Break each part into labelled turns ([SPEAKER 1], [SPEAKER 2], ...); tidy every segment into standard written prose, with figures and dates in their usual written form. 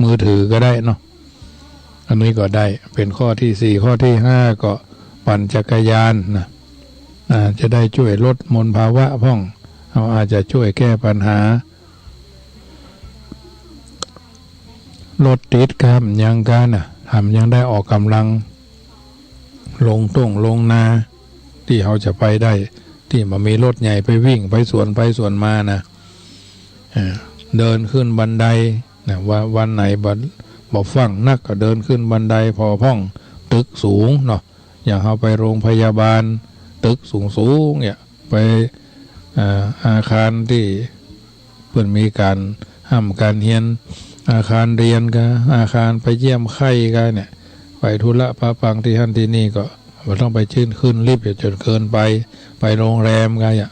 [SPEAKER 1] มือถือก็ได้เนาะอันนี้ก็ได้เป็นข้อที่ 4ข้อที่ 5ก็ปั่นจักรยานนะจะได้ช่วยลดมลภาวะพ้องเราอาจจะช่วยแก้ปัญหารถติดครับยังกันทำยังได้ออกกำลังลงนาที่เขาจะไปได้ที่มันมีรถใหญ่ไปวิ่งไปสวนมานะเดินขึ้นบันไดนะว่าวันไหนบ่ฟังนักก็เดินขึ้นบันไดพอพ้องตึกสูงเนาะอย่างเขาไปโรงพยาบาลตึกสูงเนี่ยไปอาคารที่เพื่อนมีการห้ามการเรียนอาคารเรียนกันอาคารไปเยี่ยมไข้กันเนี่ยไปธุระปะปังที่ท่านที่นี่ก็ไม่ต้องไปขึ้นลิฟต์จนเกินไปโรงแรมกันเนี่ย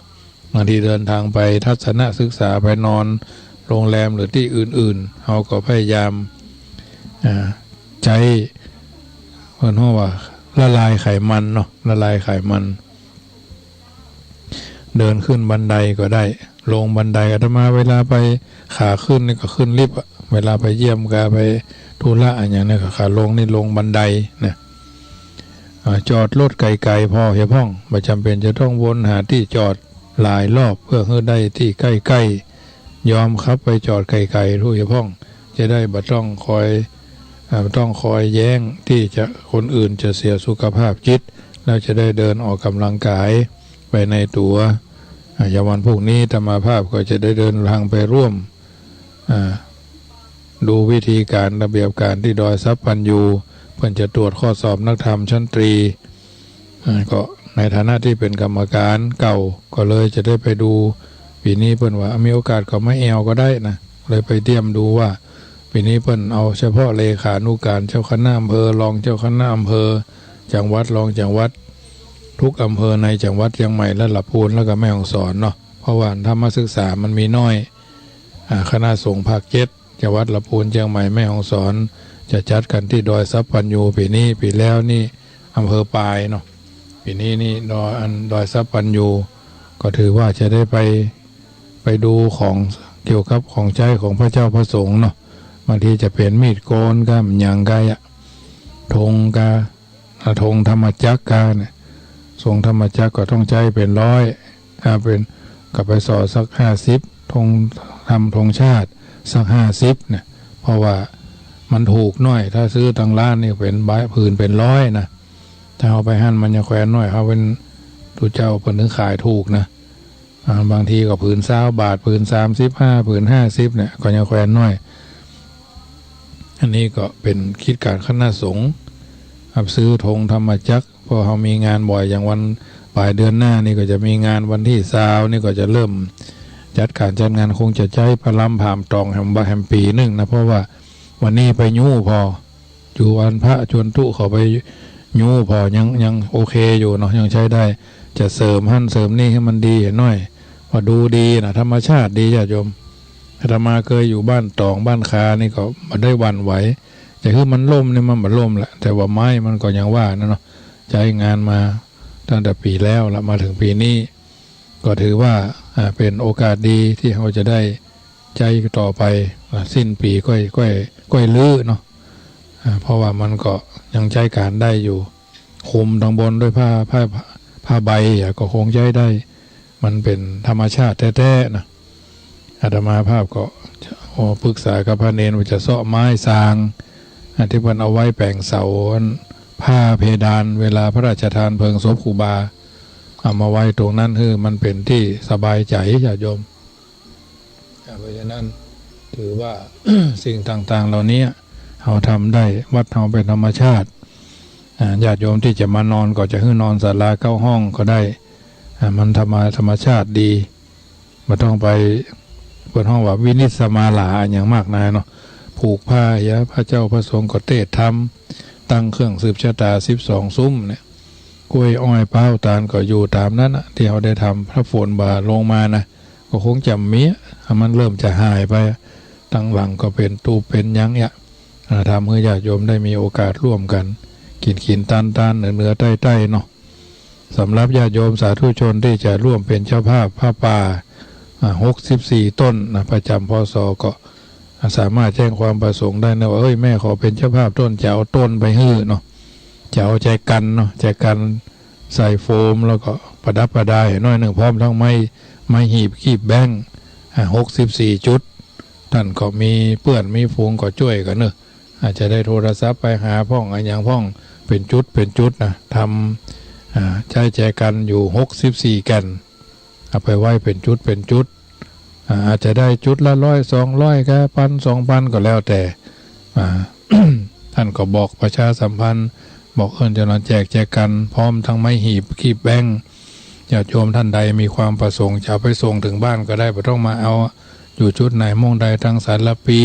[SPEAKER 1] บางทีเดินทางไปทัศนศึกษาไปนอนโรงแรมหรือที่อื่นๆเขาก็พยายามใจเพื่อนว่าละลายไขมันเนาะละลายไขมันเดินขึ้นบันไดก็ได้ลงบันไดอาตมาเวลาไปขาขึ้นนี่ก็ขึ้นลิฟต์เวลาไปเยี่ยมกันไปธุระอย่างนี้ก็ขาลงนี่ลงบันไดเนี่ยจอดรถไกลๆพอเหี่ยพ้องไม่จำเป็นจะต้องวนหาที่จอดหลายรอบเพื่อให้ได้ที่ใกล้ๆยอมครับไปจอดไกลๆทุกเหี่ยพ้องจะได้บ่ต้องคอยแย้งที่จะคนอื่นจะเสียสุขภาพจิตแล้วจะได้เดินออกกำลังกายไปในตัวอย่างวันพวกนี้ธรรมภาพก็จะได้เดินทางไปร่วมดูวิธีการระเบียบการที่ดอยทรัพย์ปัญญูเพื่อจะตรวจข้อสอบนักธรรมชั้นตรีก็ในฐานะที่เป็นกรรมการเก่าก็เลยจะได้ไปดูปีนี้เพิ่นว่ามีโอกาสก็ไม่แอวก็ได้นะเลยไปเตรียมดูว่าปีนี้เพิ่นเอาเฉพาะเลขานุการเจ้าคณะอำเภอรองเจ้าคณะอำเภอจังหวัดรองจังหวัดทุกอำเภอในจังหวัดเชียงใหม่และลำพูนแล้วก็แม่ฮ่องสอนเนาะเพราะว่าธรรมศึกษามันมีน้อยคณะสงฆ์ภาค7จังหวัดลำพูนเชียงใหม่แม่ฮ่องสอนจะจัดกันที่ดอยทรัพย์ปัญญูปีแล้วนี่อำเภอปายเนาะปีนี้นี่ดอยทรัพย์ปัญญูก็ถือว่าจะได้ไปดูของเกี่ยวกับของใช้ของพระเจ้าพระสงฆ์เนาะบางทีจะเป็นมีดโกนก็อย่างไกธงธรรมจักรเนี่ยทรงธรรมจักรก็ต้องใจเป็น100ถ้าเป็นกับไปสอสัก50ธงทำธงชาติสัก50เนี่ยเพราะว่ามันถูกน้อยถ้าซื้อทางร้านนี่เป็นใบผืนเป็น100นะถ้าเอาไปหั่นมันจะแขวนน้อยเขาเป็นตูเจ้าเพิ่นถึงขายถูกนะบางทีก็ผืน20 บาทผืน35ผืน50เนี่ยก็จะแขวนน้อยอันนี้ก็เป็นคิดการคณะสงฆ์ซื้อธงธรรมจักรเพราะเขามีงานบ่อยอย่างวันปลายเดือนหน้านี่ก็จะมีงานวันที่20นี่ก็จะเริ่มจัดงานคงจะใจพระลำผามตองแห่งปีนึงนะเพราะว่าวันนี้ไปยู้พออยู่วันพระชวนตุเขาไปยู้พอยังโอเคอยู่เนาะยังใช้ได้จะเสริมนี่ให้มันดีหน่อยว่าดูดีนะธรรมชาติดีญาติโยมอาตมาเคยอยู่บ้านตองบ้านคานี่ก็มาได้วันไหวแต่คือมันล่มเนี่ยมันล่มแหละแต่ว่าไม้มันก็ยังว่านะเนาะใช้งานมาตั้งแต่ปีแล้วแล้วมาถึงปีนี้ก็ถือว่าเป็นโอกาสดีที่เราจะได้ใจต่อไปสิ้นปีก้อยลื้อเนาะเพราะว่ามันก็ยังใช้การได้อยู่คุมทางบนด้วยผ้าใบก็คงใช้ได้มันเป็นธรรมชาติแท้ๆนะอาตมาภาพก็ปรึกษากับพระเนรว่าจะเสาะไม้สร้างที่มันเอาไว้แปลงเสาผ้าเพดานเวลาพระราชทานเพลิงศพครูบาเอามาไว้ตรงนั้นคือมันเป็นที่สบายใจญาติโยมเพราะฉะนั้นถือว่า สิ่งต่างๆเหล่านี้เราทำได้วัดเราเป็นธรรมชาติญาติโยมที่จะมานอนก็จะให้นอนศาลา9 ห้องก็ได้มันธรรมชาติดีไม่ต้องไปเปิดห้องว่าวินิจสมาลาอย่างมากนายเนาะผูกผ้ายะพระเจ้าพระสงฆ์ก็เทศธรรมตั้งเครื่องสืบชะตา12 ซุ้มเนี่ยกล้วยอ้อยเป้าตาลก็อยู่ตามนั้นที่เราได้ทำพระฝนบาลงมานะก็คงจำมีมันเริ่มจะหายไปตั้งหลังก็เป็นตูเป็นยังเนี่ยทำให้ญาติโยมได้มีโอกาสร่วมกันกินตันเหนือใต้เนาะสำหรับญาติโยมสาธุชนที่จะร่วมเป็นเจ้าภาพผ้าป่า64 ต้นนะประจำพศก็ สามารถแจ้งความประสงค์ได้นะว่าแม่ขอเป็นเจ้าภาพต้นจะเอาต้นไปฮื้อเนาะจะเอาใจกันเนาะใจกันใส่โฟมแล้วก็ประดับประดาให้น้อยหนึ่งพร้อมทั้งไม้หีบคีบแบงค์64 จุดท่านก็มีเปื้อนมีฟูงก็ช่วยกันเนอะอาจจะได้โทรศัพท์ไปหาพ่องอย่างพ่องเป็นจุดนะทำใช้แจกันอยู่64 แก่นเอาไปไว้เป็นจุดอาจจะได้จุดละ100-200ก็1,000-2,000ก็แล้วแต่ท่านก็บอกประชาสัมพันธ์บอกจะนอนแจกกันพร้อมทั้งไม้หีบคีบแบงค์ญาติโยมท่านใดมีความประสงค์จะเอาไปส่งถึงบ้านก็ได้ไม่ต้องมาเอาอยู่จุดไหนม่วงใดทางสารปี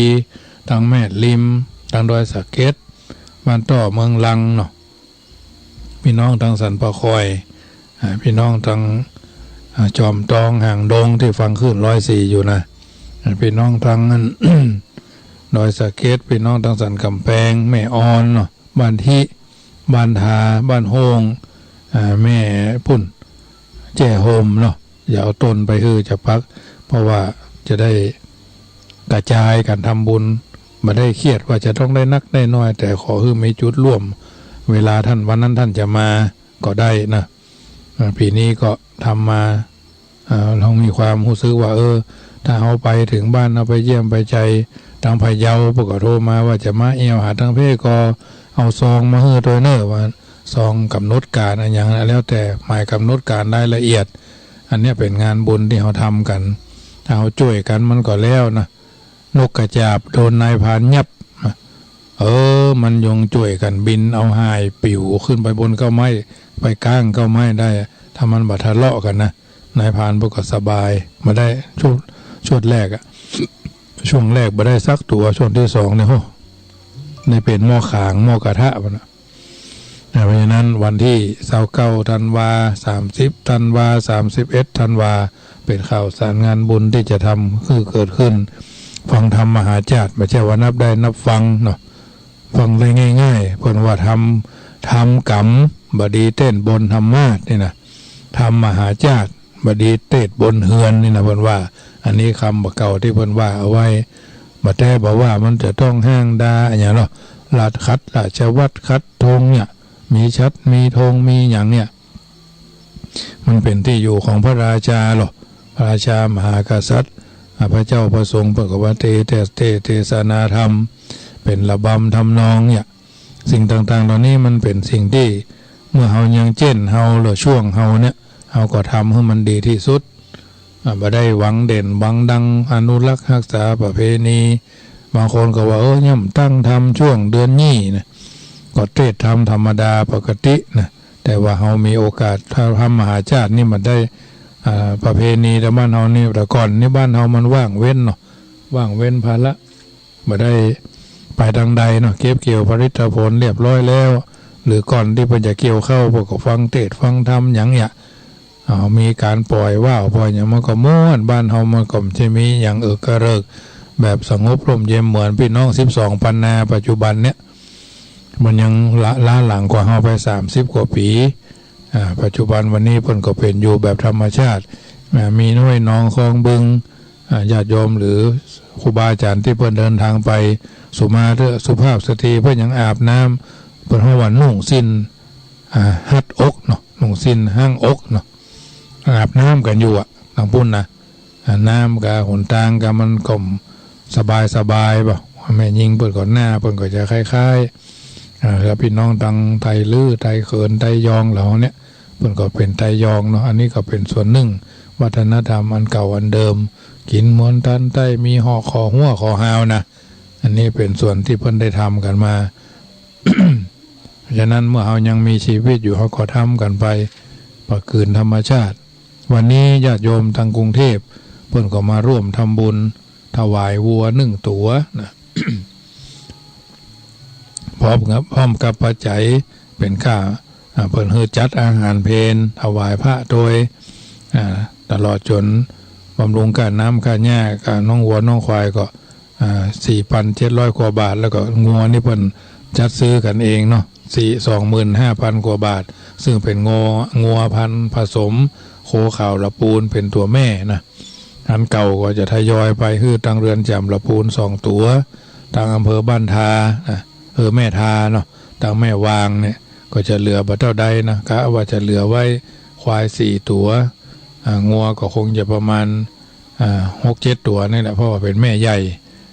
[SPEAKER 1] ทางแม่ริมทางดอยสะเก็ดบ้านต่อเมืองลังเนาะพี่น้องทางสันปะคอยพี่น้องทางจอมตองห่างดงที่ฟังขึ้น104อยู่นะพี่น้องทางดอยสะเก็ดพี่น้องทางสันกำแพงแม่ออนเนาะบ้านที่บ้านทาบ้านโฮงแม่พุ่นแจ้โฮมเนาะอย่าเอาต้นไปคือจะพักเพราะว่าจะได้กระจายการทำบุญมาได้เครียดว่าจะต้องได้นักได้น้อยแต่ขอคือมีจุดร่วมเวลาท่านวันนั้นท่านจะมาก็ได้นะปีนี้ก็ทำมาเรามีความรู้สึกว่าถ้าเอาไปถึงบ้านเอาไปเยี่ยมไปใจทางพะเยาปกติโทรมาว่าจะมาหาทางเพศก็เอาซองมาเฮือตัวเนอว่าซองกำหนดการอะไรอย่างนั้นแล้วแต่หมายกำหนดการรายละเอียดอันนี้เป็นงานบุญที่เราทำกันถ้าเราช่วยกันมันก็แล้วนะนกกระจาบโดนนายพรานยับมันยงช่วยกันบินเอาหายปิวขึ้นไปบนเก้าไม้ไปก้างเก้าไม้ได้ถ้ามันบัดทะเลาะกันนะนายพรานก็สบายมาได้ช่วงแรกช่วงแรกมาได้สักตัวช่วงที่2เนี่ยในเป็นหม้อขางหม้อกระทะนะเพราะฉะนั้นวันที่29 ธันวา30 ธันวา31 ธันวาเป็นข่าวสารงานบุญที่จะทำคือเกิดขึ้นฟังธรรมมหาจารย์ไม่ใช่ว่านับได้นับฟังเนาะฟังเลยง่ายๆเพื่อนว่าทำกรรมบดีเต้นบนธรรมาสนี่นะทำมหาจารย์บดีเต้นบนเฮือนนี่นะเพื่อนว่าอันนี้คำเก่าที่เพื่อนว่าเอาไว้บัดแต่บอกว่ามันจะต้องห้างดาอย่างเนาะราชวัตรคัดธงเนี่ยมีชัดมีธงมีอย่างเนี่ยมันเป็นที่อยู่ของพระราชาหรอพระราชามหากษัตริย์พระเจ้าพระทรงประกวดเทศนาธรรมเป็นระบำทำนองเนี่ยสิ่งต่างๆเหล่านี้มันเป็นสิ่งที่เมื่อเฮายังเจนเฮาหรือช่วงเฮาเนี่ยเฮาก็ทำให้มันดีที่สุดบ่ได้หวังเด่นหวังดังอนุรักษ์รักษาประเพณีบางคนก็ว่าย่ำตั้งทำช่วงเดือนนี้นะก็เทศทำธรรมดาปกตินะแต่ว่าเฮามีโอกาสถ้าทำมหาชาตินี่มันได้ประเพณีแต่บ้านเฮานี่แต่ก่อนนี่บ้านเฮามันว่างเว้นเนาะว่างเว้นภาระบ่ได้ไปทางใดเนาะเก็บเกี่ยวผลิตผลเรียบร้อยแล้วหรือก่อนที่เพิ่นจะเกี่ยวเข้าพวกก็ฟังเทศฟังธรรมหยังเนี่ยมีการปล่อยว่าวปล่อยอย่างมันก็ม่วนบ้านเฮามันก็จะมีอย่างกระเริกแบบสงบร่มเย็นเหมือนพี่น้อง12 ปันนาปัจจุบันเนี่ยมันยังล้าหลังกว่าเฮาไป30 กว่าปีปัจจุบันวันนี้เพิ่นก็เป็นอยู่แบบธรรมชาติมีน้อยน้องคลองบึงญาติโยมหรือครูบาอาจารย์ที่เพิ่นเดินทางไปสุภาพสตรีเพิ่นยังอาบน้ำเพิ่นว่านุ่งสิ้นฮัดอกเนาะนุ่งสิ้นห้างอกเนาะอาบน้ำกันอยู่ทางพุ่นนะน้ำกับหนทางกับมันก็สบายป่ะแม่ยิงเปิดก่อนหน้าเปิดก็จะคล้ายๆแล้วพี่น้องทางไทยลื้อไทยเขินไทยยองเหล่านี้เปิดก็เป็นไทยยองเนาะอันนี้ก็เป็นส่วนหนึ่งวัฒนธรรมอันเก่าอันเดิมกินมวนทันไต้มีห่อคอหัวคอหาวนะอันนี้เป็นส่วนที่เพิ่นได้ทำกันมา เพราะฉะนั้นเมื่อเรายังมีชีวิตอยู่เราก็ทำกันไปประคืนธรรมชาติวันนี้ญาติโยมทางกรุงเทพเพิ่นก็มาร่วมทำบุญถวายวัว1 ตัวนะ พร้อมกับปัจจัยเป็นค่าเพิ่นจัดอาหารเพลถวายพระโดยตลอดจนบำรุงการน้ำการหญ้าการน้องวัวน้องควายก็4,700 กว่าบาทแล้วก็งัวนี่เพิ่นจัดซื้อกันเองเนาะ25,000 กว่าบาทซึ่งเป็นงัวพันธุ์ผสมโคขาวละปูนเป็นตัวแม่นะ อันเก่าก็จะทยอยไปคือทางเรือนจำละพูน2 ตัวทางอำเภอบ้านทาแม่ทาเนาะทางแม่วางเนี่ยก็จะเหลือบ่เท่าใดนะครับว่าจะเหลือไว้ควาย4 ตัวงัวก็คงจะประมาณ6-7 ตัวนี่แหละเพราะว่าเป็นแม่ใหญ่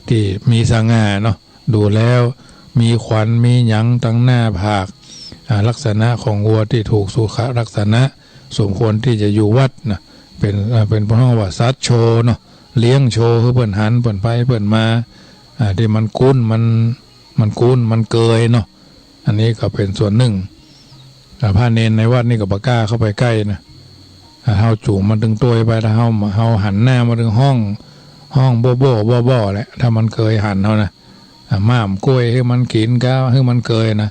[SPEAKER 1] ที่มีสง่าเนาะดูแล้วมีขวัญมีหยังตั้งหน้าผากลักษณะของวัวที่ถูกสุขลักษณะสมควรที่จะอยู่วัดนะเป็นพระว่าซัดโชเนาะเลี้ยงโชคือเปิ่นหันเปิ่นไปเปิ่นมาที่มันกุ้นมันกุ้นมันเกยเนาะอันนี้ก็เป็นส่วนหนึ่งพระเนนในวัดนี่ก็บ่กล้าเข้าไปใกล้นะเฮาจูงมันถึงตัวไปถ้าเฮาหันหน้ามาถึงห้องบ่แหละถ้ามันเคยหันเฮานะม่ามกล้วยให้มันกินก้าวให้มันเคยนะ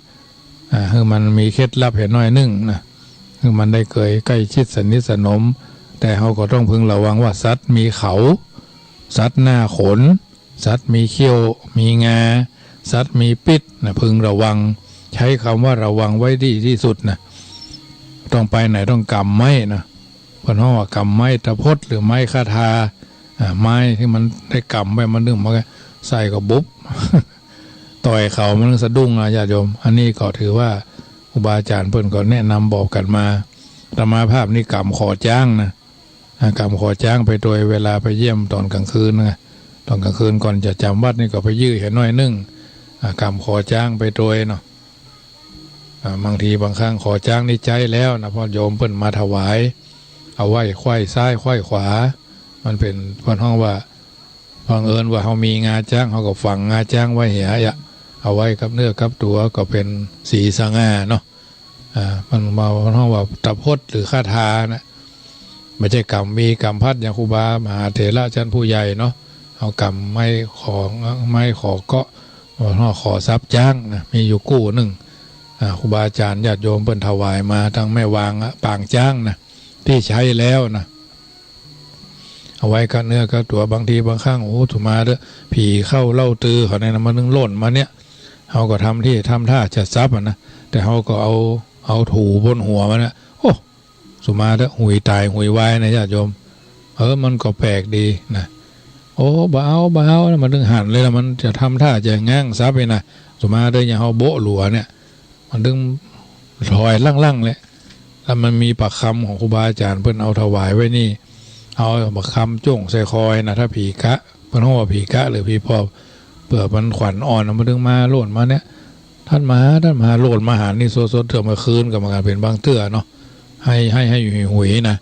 [SPEAKER 1] ให้มันมีเคล็ดลับเห็นน้อยนึงนะให้มันได้เคยใกล้ชิดสนิทสนมแต่เฮาก็ต้องพึงระวังว่าสัตว์มีเขาสัตว์หน้าขนสัตว์มีเขี้ยวมีงาสัตว์มีปิดนะพึงระวังใช้คำว่าระวังไว้ดีที่สุดนะต้องไปไหนต้องกำไม้นะเพราะว่ากำไม้ตะพดหรือไม้คาทาไม้ที่มันได้กำไปมันดึงมาใส่ก็บุ๊บ ต่อยเขามันสะดุ้งนะญาติโยมอันนี้ก็ถือว่าครูบาอาจารย์เพิ่นก็แนะนำบอกกันมาธรรมาภาพนี่กำขอจ้างนะกำขอจ้างไปโดยเวลาไปเยี่ยมตอนกลางคืนนะตอนกลางคืนก่อนจะจำวัดนี่ก็ไปยื้อเห็นน้อยนึงกำขอจ้างไปโดยเนาะบางทีบางครั้งขอจ้างนี่ใจแล้วนะพอโยมเพิ่นมาถวายเอาไว้ไขว้ซ้ายไขว้ขวามันเป็นเพิ่นห้องว่าบังเอิญว่าเขามีงาจ้างเขาก็ฝังงาจ้างไว้เหียเอาไว้กับเนื้อกับตัวก็เป็นสีสง่าเนาะมันมาห้องว่าตะพดหรือคาถานะไม่ใช่กรรมมีกรรมพัดอย่างครูบามหาเถระชั้นผู้ใหญ่เนาะเอากรรมไม่ขอก็ขอทรัพย์จ้างนะมีอยู่กู้หนึ่งครูบาอาจารย์ญาติโยมเพิ่นถวายมาทั้งแม่วางปางจ้างนะที่ใช้แล้วนะเอาไว้กับเนื้อกับตัวบางทีบางครั้งโอ้ถูกมาเด้อผีเข้าเล่าตือเขาในนั้นมันนึงหล่นมาเนี่ยเขาก็ทำท่าจะซับนะแต่เขาก็เอาถูบนหัวมันนะโอ้สุมาเด้อหุยตายหุยวายนะญาติโยมมันก็แปลกดีนะโอ้บ้ามันดึงหันเลยแล้วมันจะทำท่าจะง้างซับไปนะสุมาเด้ออย่างเขาโบะหลัวเนี่ยมันดึงถอยลั่งเลยแล้วมันมีปากคำของครูบาอาจารย์เพิ่นเอาถวายไว้นี่เอาปากคำจ้งใส่คอยนะถ้าผีกะเพิ่นว่าผีกะหรือผีปอบเผื่อมันขวัญอ่อนมันดึงมาโหล่นมาเนี่ยท่านมาโหล่นมาหานี่สดเถื่อมาคืนกับมาเป็นบางเตื้อเนาะให้อยู่หุยนะ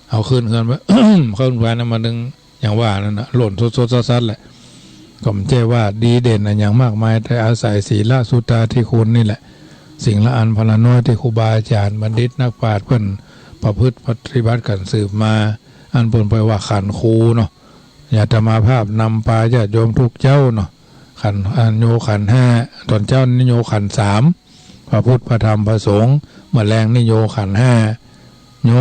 [SPEAKER 1] เอาคืนไป ขึ้นไปนะมาดึงอย่างว่านั่นนะหล่นสดซัดแหละก็ไม่ใช่ว่าดีเด่นอย่างมากมายแต่อาศัยศีลสุตตาที่คุณนี่แหละสิ่งละอันพลน้อยที่ครูบาอาจารย์บัณฑิตนักปราชญ์เพิ่นประพฤติปฏิบัติกันสืบมาอันเพิ่นไปว่าขันครูเนาะญาติมาภาพนำปาญาติโยมทุกเจ้าเนาะขันโยขัน5ตอนเจ้านิโยขัน3พระพุทธพระธรรมพระสงฆ์เมื่อแรงนิโยขัน5โย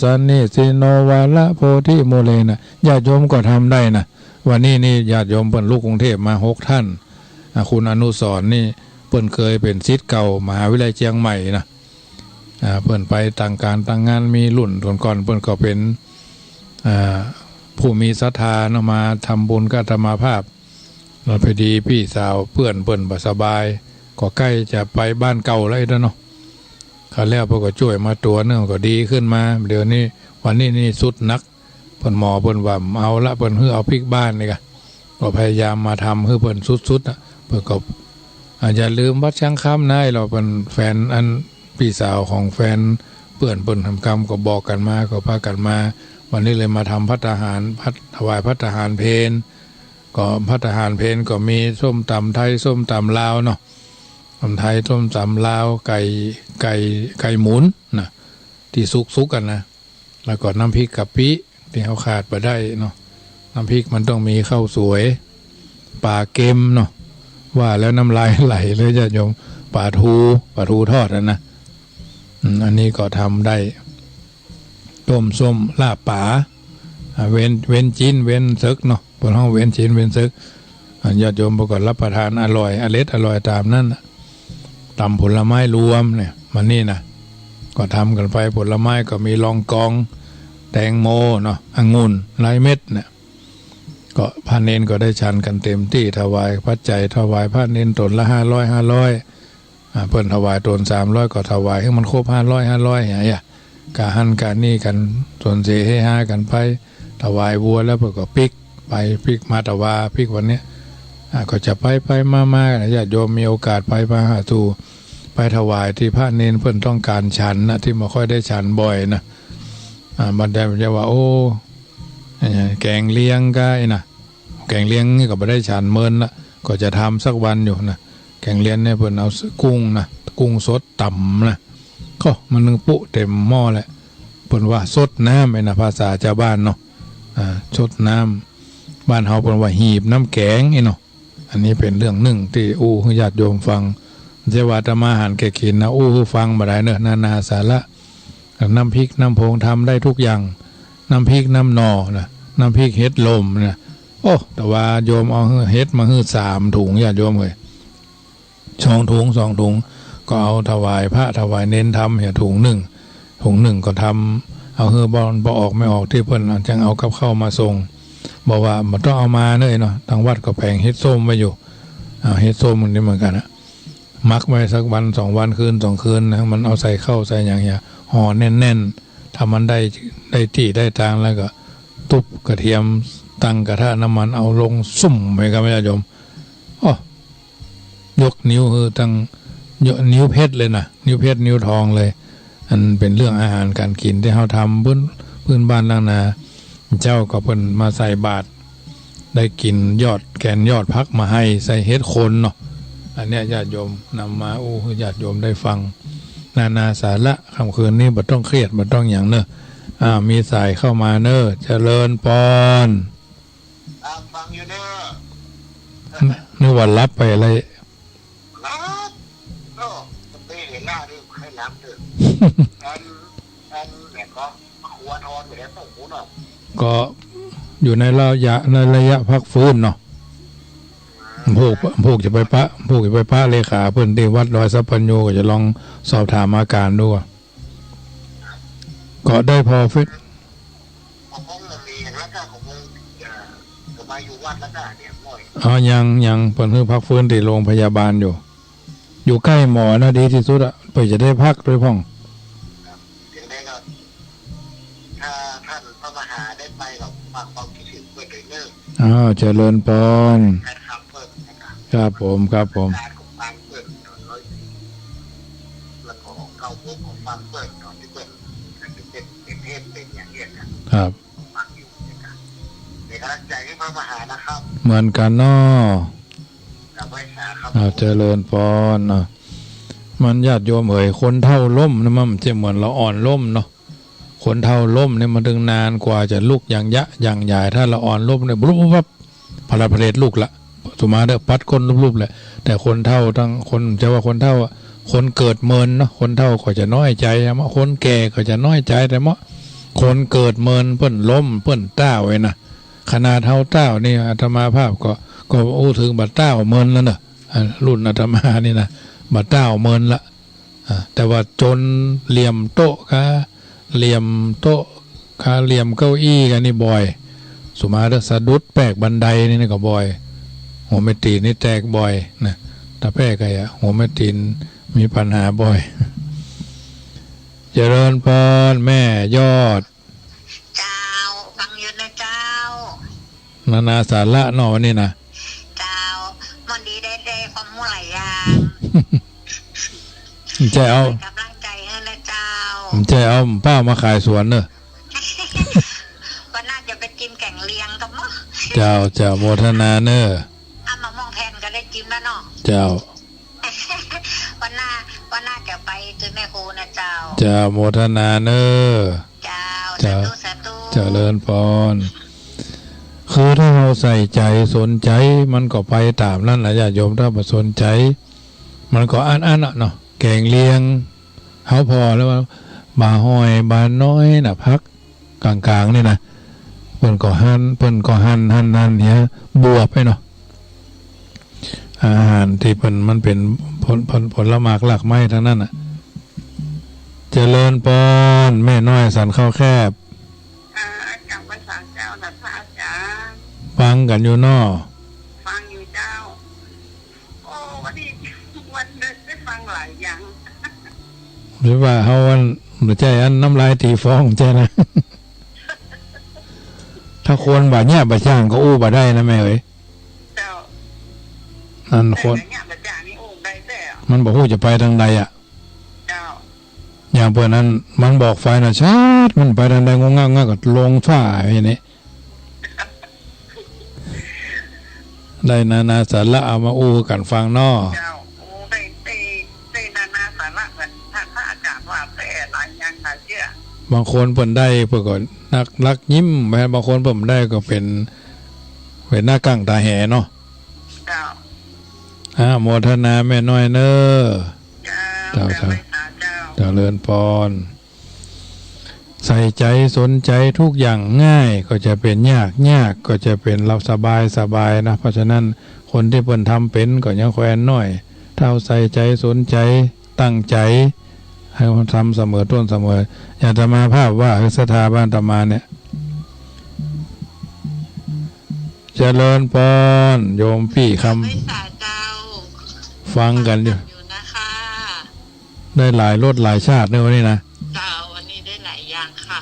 [SPEAKER 1] สันนิสิโนวาละโพธิโมเลนะญาติโยมก็ทำได้นะวันนี้นี่ญาติโยมเพิ่นลูกกรุงเทพมา6 ท่านคุณอนุสรณ์นี่เพิ่นเคยเป็นศิษย์เก่ามหาวิทยาลัยเชียงใหม่นะเพิ่นไปต่างการต่างงานมีรุ่นก่อนเพิ่นก็เป็นผู้มีศรัทธาเนาะมาทำบุญกับธรรมภาพเราพอดีพี่สาวเพื่อนเพิ่นบ่สบายก็ใกล้จะไปบ้านเก่าแล้วเนาะเขาแล้วเพิ่นก็ช่วยมาตัวนึงก็ดีขึ้นมาเดี๋ยวนี้วันนี้นี่สุดนักเพิ่นหมอเพิ่นว่าเอาละเพิ่นฮื้อเอาพลิกบ้านนี่ก็พยายามมาทำฮื้อเพิ่นสุดๆเพิ่นก็อย่าลืมวัดช่างค่ำนายเราเป็นแฟนอันพี่สาวของแฟนเพื่อนเปิ้นทำกรรมก็บอกกันมาก็พากันมาวันนี้เลยมาทำภัตตาหารถวายภัตตาหารเพลก็ภัตตาหารเพลก็มีส้มตำไทยส้มตำลาวเนาะตำไทยส้มตำลาวไก่หมุนนะที่ซุกกันนะแล้วก็น้ำพริกกะปิที่เขาขาดไปได้เนาะน้ำพริกมันต้องมีข้าวสวยปลาเค็มเนาะว่าแล้วน้ำลายไหลเลยจะโยมปลาทูทอดนะอันนี้ก็ทำได้ต้มส้มลาบป่าเว้นจีนเว้นซึกเนาะบนห้องเว้นจีนเว้นซึกญาติโยมประกอบรับประทานอร่อยอร่อยตามนั้นตำผลไม้รวมเนี่ยมันนี่นะก็ทำกันไปผลไม้ก็มีลองกอง แตงโมเนาะองุ่นหลายเม็ดเนี่ยก็พระเนนก็ได้ฉันกันเต็มที่ถวายปัจจัยถวายพระเนนตนละ500เพิ่นถวายตน300ก็ถวายให้มันครบ500อย่างเงี้ยกะหันกะนี่กันส่วนเสให้ห้ากันไปถวายวัวแล้วเพิ่นก็ปิกไปปิกมาตะวาปิกวันเนี้ยก็จะไปมาญาติโยมมีโอกาสไปมาหาสู่ไปถวายที่พระเนนเพิ่นต้องการฉันนะที่ไม่ค่อยได้ฉันบ่อยนะบรรดาจะว่าโอ้แกงเลี้ยงก็นะแกงเลี้ยงนี่ก็ไม่ได้ฉันเมินละก็จะทำสักวันอยู่นะแกงเลี้ยงเนี่ยเพิ่นเอากุ้งนะกุ้งสดต่ำนะก็มันนึงปุเต็มหม้อแหละเพิ่นว่าสดน้ำไอ้นะภาษาชาวบ้านเนาะสดน้ำบ้านเฮาเพิ่นว่าหีบน้ำแกงไอ้เนาะอันนี้เป็นเรื่องหนึ่งที่ให้ญาติโยมฟังเจว่าจะมาหันแกกินนะฟังบ่ได้เนอะนาสาระน้ำพริกน้ำโพงทำได้ทุกอย่างน้ำพริกน้ำหน่อนะน้ำพริกเฮ็ดลมนะโอ้แต่ว่าโยมเอาเฮ็ดมา3 ถุงญาติโยมเลย2 ถุงก็เอาถวายพระถวายเน้นทำเหี่ยถุงหนึ่งก็ทำเอาบอลบ่ออกไม่ออกที่เพิ่นจังเอากับเข้ามาส่งบอกว่ามันต้องเอามาเนยเนาะทางวัดก็แผงเฮ็ดส้มไว้อยู่เฮ็ดส้มมันนี่เหมือนกันนะมักไว้สักวัน2 วันคืน2 คืนนะมันเอาใส่เข้าใส่อย่างเงี้ยห่อแน่นๆถ้ามันได้ที่ได้ทางแล้วก็ตุบกระเทียมตั้งกระทะน้ำมันเอาลงซุ่มไปครับญาติโยมยกนิ้วตั้งนิ้วเพชรเลยนะนิ้วเพชรนิ้วทองเลยอันเป็นเรื่องอาหารการกินที่เขาทำพื้นบ้านล้านนาเจ้าก็เพิ่นมาใส่บาตรได้กินแกนยอดพักมาให้ใส่เฮ็ดคนเนาะอันเนี้ยญาติโยมนำมาญาติโยมได้ฟังนาสาระค่ำคืนนี้บ่ต้องเครียดบ่ต้องอย่างเนอะมีสายเข้ามาเนอะเจริญพร
[SPEAKER 2] ฟังอยู่เนอะ
[SPEAKER 1] นึกว่ารับไปอะไร
[SPEAKER 2] รับก็ไม่เห็นหน้าด้วยให้รับเถอะอันเนี่ยก็ควรทอนอยู่แล้วต้องหูเนาะ
[SPEAKER 1] ก็อยู่ในระยะพักฟื้นเนาะพวกจะไปพระเลขาเพิ่นที่วัดดอยสัพพัญโญก็จะลองสอบถามอาการดูก็ได้พอฟิต
[SPEAKER 2] ของมีแล้วก็ของจะมาอยู่วัดแล้วก็เนี่ย
[SPEAKER 1] ม่อยยังเพิ่นพักฟื้นที่โรงพยาบาลอยู่ใกล้หมอนะดีที่สุดเพื่อจะได้พักด้วยพ่อง
[SPEAKER 2] ถึงได้ก็ถ้าท่านพระมหาได้ไปกับฝากความคิดถึงเพื่อนเลยเลิก
[SPEAKER 1] เจริญพรครับผม
[SPEAKER 2] การของฟังเพื่อนแล้วก็เข้าพบของฟังเพื่อนตอนที่เพื่อนเป็นเทพเป็นอย่างเงี้ย
[SPEAKER 1] ครับ
[SPEAKER 2] ฟังอยู่นะครับในกำลังใจให้พระมหานะครับ
[SPEAKER 1] เหมือนกันเนาะเจริญพรมันญาติโยมคนเท่าล้มนะมันจะเหมือนเราอ่อนล้มเนาะคนเท่าล้มเนี่ยมันถึงนานกว่าจะลุกอย่างใหญ่ถ้าเราอ่อนล้มเนี่ยปุ๊บพลาเพลลุกละสุมาเด้อปัดก้นรูปแหละแต่คนเท่าทั้งคนจะว่าคนเท่าคนเกิดเมินเนาะคนเท่าก็จะน้อยใจมะคนแก่ก็จะน้อยใจแต่มะคนเกิดเมินเพิ่นล้มเพิ่นต้าไว้นะขนาดเท่าต้านี่อาตมาภาพก็ถึงบัดต้าเมินแล้วเนอะรุ่นอาตมานี่นะบัดต้าเมินละแต่ว่าจนเหลี่ยมโต๊ะค่ะเหลี่ยมโต๊ะค่ะเหลี่ยมเก้าอี้กันนี่บ่อยสุมาเด้อสะดุดแปลกบันไดนี่ก็บ่อยหัวเมตีนนี่แตกบ่อยนะถ้าแปลกไอ้หัวเมตีนมีปัญหาบ่อยเจริญพรแม่ยอด
[SPEAKER 3] เจ้าฟังอยู่นะเจ้า
[SPEAKER 1] นาสาระนอวันนี้นะ
[SPEAKER 3] เจ้ามันดีได้ความมุ่งหลายอย่าง
[SPEAKER 1] ใจเอา
[SPEAKER 3] กำลังใจให้นะเจ้า
[SPEAKER 1] ใจเอาป้ามาขายสวนเนอะ
[SPEAKER 3] วันน่าจะไปกินแกงเลียงกับมั้ง
[SPEAKER 1] เจ้าโมทนาเนอะ
[SPEAKER 3] มามองแทนก็ได้กินแล้วเนาะ
[SPEAKER 1] เจ้า
[SPEAKER 3] วันหน้าจะไปเจอแม่ครูนะเจ้า
[SPEAKER 1] โมทนาเนอะ
[SPEAKER 3] เจ้า
[SPEAKER 1] เจริญพรคือถ้าเราใส่ใจสนใจมันก็ไปตามนั่นแหละญาติโยมถ้าบ่สนใจมันก็อันเนาะแกงเลียงเฮาพอแล้วว่าบาห้อยบาน้อยน่ะพักกลางๆนี่นะเพิ่นก็หั่นเนี่ยบวบไปเนาะอาหารที่มันเป็นผลหมากหลักไม้ทั้งนั้นน่ะเจริญพรแม่น้อยสันข้าวแคบ ฟังกันอยู่นอ
[SPEAKER 4] ฟังอยู่เจ้าโอ้วันนี้วันเดินได้ฟังหลายอย่าง
[SPEAKER 1] หรือว่าเฮาอันหรือใจอันน้ำลายตีฟ้องใจนะ ถ้าควรบ่าเนี่ยบ่จ้างก็อู้บ่ได้นะแม่เอ้ย
[SPEAKER 4] เจ้า
[SPEAKER 1] นั่นค
[SPEAKER 4] แต่
[SPEAKER 1] น
[SPEAKER 4] เนี่ยประจานี่โอ้ได้แต่
[SPEAKER 1] มันบอกฮู้จะไปทางใดอ่ะ
[SPEAKER 4] เจ้า
[SPEAKER 1] อย่างเพื่อนนั้นมันบอกไฟน่ะชาดมันไปทางใดงงงักงักก็ลงฟ้าอย่างนี้ได้นาสาระเอามาอู้กันฟังนอ
[SPEAKER 4] เจ้าโอ้ได้นานาสาระกันถ้าอากาศว่าแต่หลายอย่างหลายเชื่อบ
[SPEAKER 1] างคนเพิ่นได้เพิ่นก็นักรักยิ้มแม้บางคนเพิ่นได้ก็เป็นหน้ากั้งตาแหเนาะ
[SPEAKER 4] เจ้า
[SPEAKER 1] โมทนาแม่น้อยเน้อ
[SPEAKER 4] เจ้า
[SPEAKER 1] เจ้า
[SPEAKER 4] ไม่หาเจ้า
[SPEAKER 1] เจริญพรใส่ใจสนใจทุกอย่างง่ายก็จะเป็นยากก็จะเป็นเราสบายนะเพราะฉะนั้นคนที่เพิ่นทำเป็นก็ยังแควนน้อยถ้าใส่ใจสนใจตั้งใจให้มันทำเสมอต้นเสมออย่าจะมาภาพว่าสถาบันตมาเนี่ยเจริญพรโยมพี่ค
[SPEAKER 3] ไม่สาเจ้า
[SPEAKER 1] ำฟังกันอยู่
[SPEAKER 3] อยู่นะคะ
[SPEAKER 1] ได้หลายรสหลายชาติในวันนี้นะ
[SPEAKER 3] เจ้าวันนี้ได้หลายอย่างค่ะ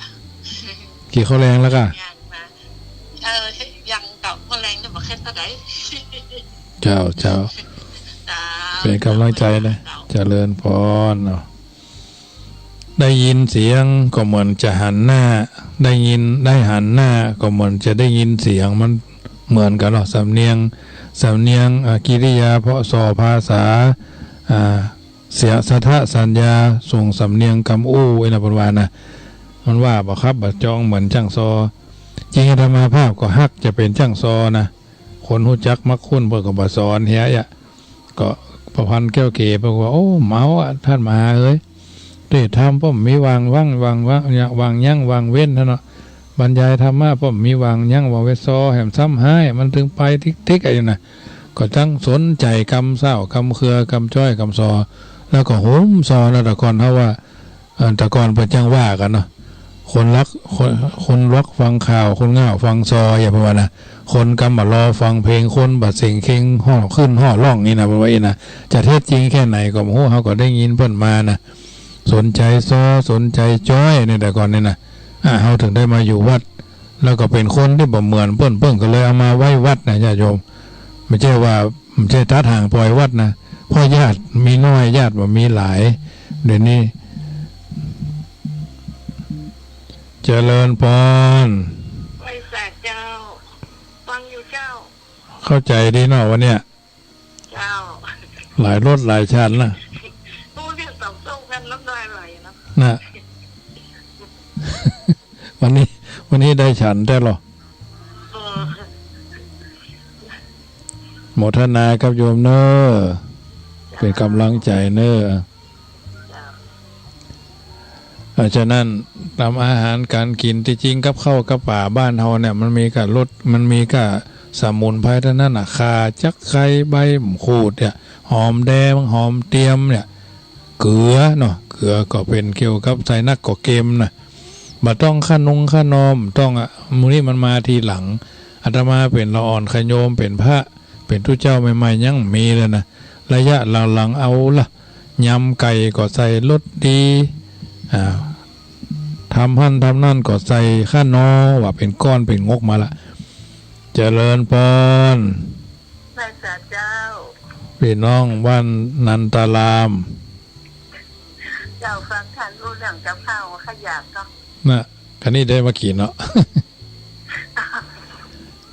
[SPEAKER 1] กี่ข้าวแรงแล้วก็
[SPEAKER 3] อย่างนะยังเก่าพอแรงจะบอกแค่เท่าไหร่
[SPEAKER 1] เจ้า
[SPEAKER 3] เจ้า
[SPEAKER 1] เป็นกำลังใจนะเจริญพรเนาะได้ยินเสียงก็เหมือนจะหันหน้า ได้หันหน้าก็เหมือนจะได้ยินเสียงมันเหมือนกันเนาะสำเนียงกิริยาเพราะสอภาษาเสียสถะสัญญาส่งสำเนียงกำอู้ไอ้นะปนวานะมันว่าบ่ครับบ่จองเหมือนจ้างซอจริงธรรมาภาพก็ฮักจะเป็นจ้างซอนะคนหู้จักมักคุ้นเพิ่นก็บ่สอนเฮียอ่ะก็ประพันธ์แก้วเก๋บอกว่าโอ้เมาอ่ะท่านมหาเอ้ยได้ทำผมมีวางว่างเนี่ยวางยั่งวางเว้นเนาะบรรยายธรรมะผมมีวางยั่งวางเว้นซอแหมซ้ำให้มันถึงไปทิกๆอะไรนะก็จังสนใจกำเศร้ากำเครือกำจ้อยกำซอแล้วก็โหมซอนะแต่ก่อนเฮาว่าแต่ก่อนเพิ่นจังว่ากันเนาะคนรักฟังข่าวคนง่าวฟังซออย่าประมาณนะคนกำมารอฟังเพลงคนบัดเสียงเค็งห่อขึ้นห่อร้องนี่นะประมาณนี้นะจะเท็จจริงแค่ไหนก็โหเฮาก็ได้ยินเพิ่นมานะสนใจซอสนใจจ้อยในแต่ก่อนนี่นะเฮาถึงได้มาอยู่วัดแล้วก็เป็นคนที่บ่เหมือนเพิ่นก็เลยเอามาไว้วัดนะญาติโยมไม่ใช่ตัดห่างปล่อยวัดนะเพราะญาติมีน้อยญาติบ่มีหลายเดี๋ยวนี้เจริญพร
[SPEAKER 4] ไม่สาเจ้าฟังอยู่เจ้า
[SPEAKER 1] เข้าใจดีเนาะวันเนี้ย
[SPEAKER 4] เจ้า
[SPEAKER 1] หลายรสหลายชาตินะ
[SPEAKER 4] ตู้เรียกต่อสู้กันน้ำลายไหลนะ
[SPEAKER 1] นะ วันนี้ได้ฉันได้หรอโมทนากับโยมเนอเป็นกำลังใจเนอฉะนั้นทำอาหารการกินที่จริงกับข้าวกับป่าบ้านเฮาเนี่ยมันมีกับรสมันมีกับสมุนไพรทั้งนั้นน่ะข่าจักไคร้ใบมะขูดเนี่ยหอมแดงหอมเทียมเนี่ยเกลือเนาะเกลือก็เป็นเกี่ยวกับใส่นักก็เกมนะบ่ต้องขนมต้องมื้อนี้มันมาทีหลังอาตมาเป็นละอ่อนขโยมเป็นพระเป็นทุเจ้าใหม่ๆยังมีเลยนะระยะหลังๆเอาละยำไก่ก็ใส่รสดีทำนั่นก็ใส่ข้านอว่าเป็นก้อนเป็นงกมาละเจริญพร
[SPEAKER 4] ไม่สาเจ้า
[SPEAKER 1] พี่น้องบ้านนันตาราม
[SPEAKER 4] เจ้าฟังท่านรู้เรื่องกับข้าวขยะก็
[SPEAKER 1] นะคันนี้ได้มากี่เนาะ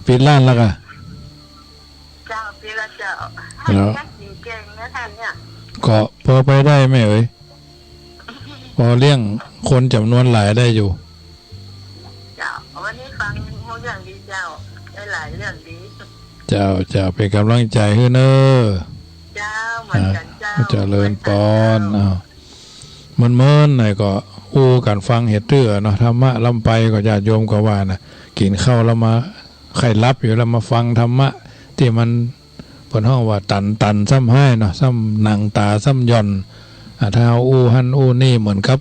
[SPEAKER 1] ปิดร้านแล้วกัน
[SPEAKER 4] เจ้าพี่ละเจ้า
[SPEAKER 1] แล้ว
[SPEAKER 4] นักดีเก่งนะท่านเนี่ย
[SPEAKER 1] ก็พอไปได้ไหมเอ่ยพอเลี้ยงคนจำนวนหลายได้อยู่
[SPEAKER 4] เจ้าวันนี้ฟังเรื่องดีเจ้าได้หลายเรื่องดี
[SPEAKER 1] เจ้าเป็นกำลังใจให้เนอ
[SPEAKER 4] เจ้าเหมือนกันเจ้า
[SPEAKER 1] เจริญพรมันหน่อยก็อู้กันฟังเห็ดเตื้อเนาะธรรมะลำไปก็ญาติโยมก็ว่านะกินข้าวแล้วมาใครรับอยู่แล้วมาฟังธรรมะที่มันเพิ่นห้องว่าตันซ้ำให้เนาะซ้ำหนังตาซ้ำย่อนถ้าอู้หันอู้นี่เหมือนกับ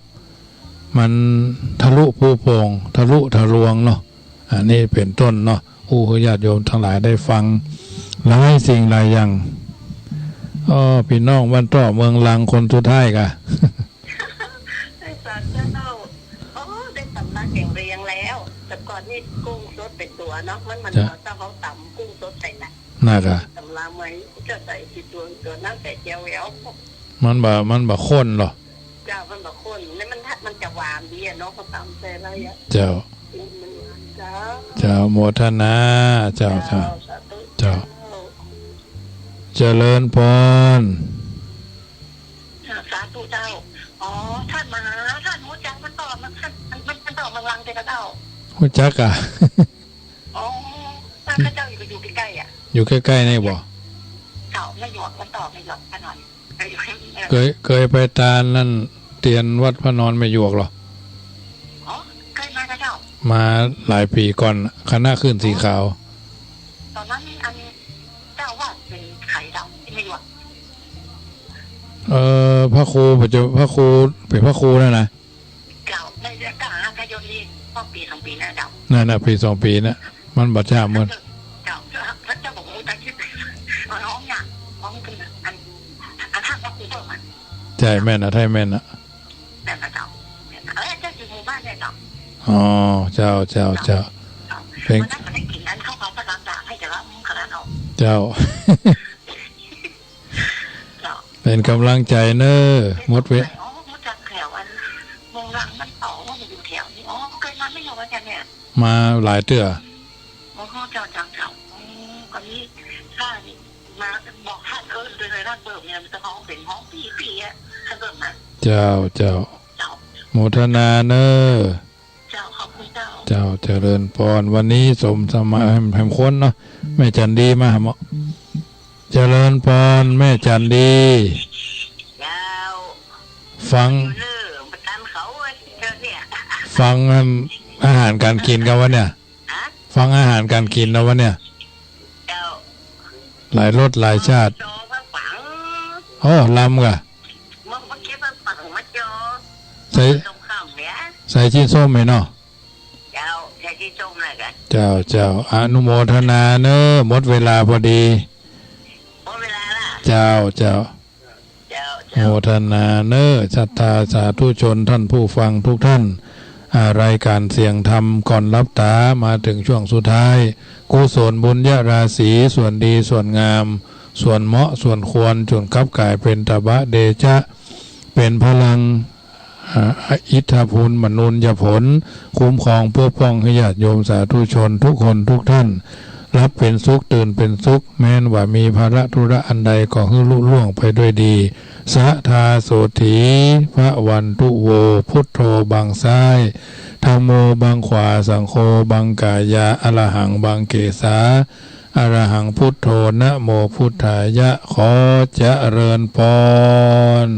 [SPEAKER 1] มันทะลุภูโป่งทะลุทะลวงเนาะอันนี้เป็นต้นเนาะ อู้ให้ญาติโยมทั้งหลายได้ฟังหลายสิ่งหลายอย่างพี่น้องวันต่อเมืองลังคนสุดท้ายกะ
[SPEAKER 4] ได้สารเจ้าโอ้ได้ตำนานแข่งเรียงแล้ว แต่ก่อนนี่กุ้งสดเป็นตัวเนาะมันเจ้าเขาตำกุ้งสดใส่น่ะ
[SPEAKER 1] น่ากะ
[SPEAKER 4] ตำราไหมจะใส่ที่ตัวน้ำใส่เจียวแหวว
[SPEAKER 1] มันบ่ข้นหรอ
[SPEAKER 4] เจ้ามันแบบคนนี่มันจะหวานดีอะเนาะเขาตำใส่อะไรอ่ะ
[SPEAKER 1] เจ้า
[SPEAKER 4] มันหวานจ้า
[SPEAKER 1] เจ้าโมทนาเจ้า
[SPEAKER 4] สาธุ
[SPEAKER 1] เจ้าเจริญพร
[SPEAKER 4] สาธุเจ้าอ๋อท่านมาท่านรู้จักมันต่อมันต่อมันลังเจ้า
[SPEAKER 1] ฮู้จักอ่ะ
[SPEAKER 4] อ๋อถ้าเจ้าอยู่ใกล้ๆอ่ะ
[SPEAKER 1] อยู่ใกล้ๆนี่บ่
[SPEAKER 4] เจ้าไม่หยอกมันต่อไม่หยอกขนาด
[SPEAKER 1] เคยไปตานั่นเตียนวัดพระนอนไม่หยวกหรอ
[SPEAKER 4] อ๋อเคยมาเจ้า
[SPEAKER 1] มาหลายปีก่อนคณะขึ้นสีขาว
[SPEAKER 4] ตอนนั้นอันเจ้าว่าเป็นไข่ดำที่ไม่หยอก
[SPEAKER 1] พระครูปัจจุพระครูเป็นพระครูนั่นนะ
[SPEAKER 4] เจ้าในเดือนกลางกายนนี้ก็ปี2 ปีนะเจ้า
[SPEAKER 1] นั่นน่ะปี2 ปีนะมันบัดชามัน
[SPEAKER 4] เจ้าบอกว่าจะคิดน้องเนี่ยน้องเป็นอันท่านว่าคุณเจ้ามัน
[SPEAKER 1] ใช่แม่นนะไทยแม่นนะ
[SPEAKER 4] แบบเจ้าเจ้าอยู่หมู่บ้านเนี่ยเจ้า
[SPEAKER 1] อ๋อเจ้าเป็น
[SPEAKER 4] วันนั้นมันได้กินนั้นเข้ามาประดับให้แต่ละมึงขนาดเอา
[SPEAKER 1] เจ้า
[SPEAKER 4] เจ้า
[SPEAKER 1] เป็นกำลังใจเนอะหมดเว
[SPEAKER 4] อ๋อมุจากแถวอันเมืองรังมันต่อว่ามันอยู่แถวนี้อ๋อเคยมาไม่อยู่ว่าจะเนี่ย
[SPEAKER 1] มาหลายเตื้อ
[SPEAKER 4] โอ้โหเจ้าตอนนี้ข้านี่มาบอกท่านเลยท่านเบิกเนี่ยมันจะห้องเป็นห้องปีอ่ะท่านเบิกมา
[SPEAKER 1] เจ้า
[SPEAKER 4] เจ้า
[SPEAKER 1] โมทนาเนอะ
[SPEAKER 4] เจ้าขอบคุณเจ้า
[SPEAKER 1] เจ้าเจริญพรวันนี้สมสมัยแห่งคนเนาะแม่จันดีมาหาเจริญพรแม่จันดี
[SPEAKER 4] เจ้า
[SPEAKER 1] ฟัง
[SPEAKER 4] เลิกประกันเขาเจ้าเนี่ย
[SPEAKER 1] ฟังอาหารการกินกันวะเนี่ย
[SPEAKER 4] ฮะ
[SPEAKER 1] ฟังอาหารการกินนะวะเนี่ย
[SPEAKER 4] เจ้า
[SPEAKER 1] หลายรสหลายชาติ
[SPEAKER 4] จอมาฝัง
[SPEAKER 1] อ๋อลำกะ
[SPEAKER 4] มันคิดว่าฝังมาจอ
[SPEAKER 1] ใส่
[SPEAKER 4] ตรงข้ามเนี่ย
[SPEAKER 1] ใส่ชิ้นส้มไหมเนาะ
[SPEAKER 4] เจ้าใช้ที่จมเลยกัน
[SPEAKER 1] เจ้าอนุโมทนาเนอะหมดเวลาพอดี
[SPEAKER 4] หมดเวลาละ
[SPEAKER 1] เจ้า
[SPEAKER 4] เจ้า
[SPEAKER 1] โมทนาเนอะศรัทธาสาธุชนท่านผู้ฟังทุกท่านรายการเสียงธรรมก่อนรับตามาถึงช่วงสุดท้ายกุศลบุญญาราศีส่วนดีส่วนงาม ส่วนเหมาะส่วนควรจนกับกายเป็นตบะเดชะเป็นพลังอิทธาภูลมนุนยผลคุ้มครองปกป้องให้ญาติโยมสาธุชนทุกคนทุกท่านรับเป็นสุขตื่นเป็นสุขแม้นว่ามีภาระธุระอันใดก็ให้ลุล่วงไปด้วยดีสะทาโสถีพระวันตุโวพุทโธบังซ้ายธัมโมบังขวาสังโฆบังกายะอรหังบังเกสาอรหังพุทโธนะโมพุทธายะขอเจริญพร